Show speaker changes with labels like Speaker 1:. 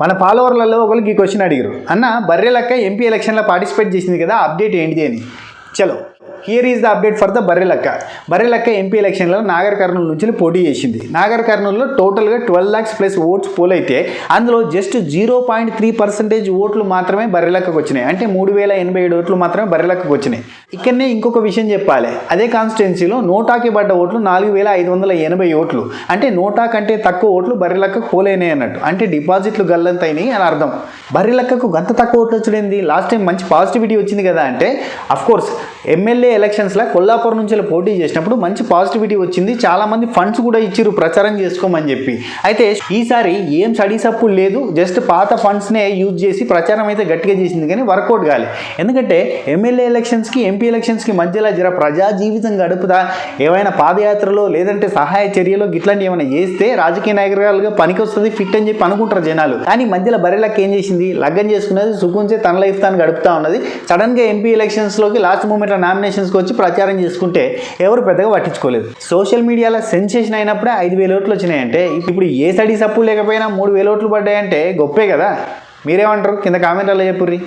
Speaker 1: మన ఫాలోవర్లలో ఒకరికి ఈ క్వశ్చన్ అడిగారు, అన్న బర్రెలక్క ఎంపీ ఎలక్షన్లో పార్టిసిపేట్ చేసింది కదా, అప్డేట్ ఏంటిది అని. చలో here is the update for the Barrelakka. Barrelakka MP ఎలక్షన్లో నాగర్ కర్నూలు నుంచి పోటీ చేసింది. నాగర్ కర్నూలులో టోటల్గా 12 lakhs ప్లస్ ఓట్స్ పోల్ అయితే అందులో జస్ట్ 0.3% ఓట్లు మాత్రమే బర్రెలక్కకు వచ్చినాయి. అంటే 3087 ఓట్లు మాత్రమే బర్రెలక్కకు వచ్చినాయి. ఇక్కడనే ఇంకొక విషయం చెప్పాలి, అదే కాన్స్టిట్యున్సీలో నోటాకి పడ్డ ఓట్లు 4580 ఓట్లు. అంటే నోటా కంటే తక్కువ ఓట్లు బర్రెలక్కకు పోలైనాయి అన్నట్టు. అంటే డిపాజిట్లు గల్లంతైనాయి అని అర్థం. బర్రెలక్కకు గంత తక్కువ ఓట్లు వచ్చేది, లాస్ట్ టైం మంచి పాజిటివిటీ వచ్చింది కదా అంటే, అఫ్కోర్స్ ఎమ్మెల్యే ఎలక్షన్స్లో కొల్లాపూర్ నుంచి పోటీ చేసినప్పుడు మంచి పాజిటివిటీ వచ్చింది. చాలామంది ఫండ్స్ కూడా ఇచ్చిరు ప్రచారం చేసుకోమని చెప్పి. అయితే ఈసారి ఏం స్టడీ సప్పుడు లేదు, జస్ట్ పాత ఫండ్స్నే యూజ్ చేసి ప్రచారం అయితే గట్టిగా చేసింది, కానీ వర్కౌట్ కాలే. ఎందుకంటే ఎమ్మెల్యే ఎలక్షన్స్కి ఎంపీ ఎలక్షన్స్కి మధ్యలో జర ప్రజా జీవితం గడుపుదా, ఏమైనా పాదయాత్రలో లేదంటే సహాయ చర్యలో గిట్లాంటి ఏమైనా చేస్తే రాజకీయ నాయకులుగా పనికి వస్తుంది, ఫిట్ అని చెప్పి అనుకుంటారు జనాలు. కానీ మధ్యలో బర్రెలక్క ఏం చేసింది, లగ్గం చేసుకున్నది, సుకుంచే తన లైఫ్ తాను గడుపుతా ఉన్నది. సడన్గా ఎంపీ ఎలక్షన్స్లోకి లాస్ట్ మూమెంట్లో నామినేషన్స్కి వచ్చి ప్రచారం చేసుకుంటే ఎవరు పెద్దగా పట్టించుకోలేదు. సోషల్ మీడియాలో సెన్సేషన్ అయినప్పుడే 5000 ఓట్లు వచ్చినాయంటే, ఇప్పుడు ఏ స్టడీ సప్పుడు లేకపోయినా 3000 ఓట్లు పడ్డాయంటే గొప్పే కదా. మీరేమంటారు? కింద కామెంట్లలో చెప్పుర్రి.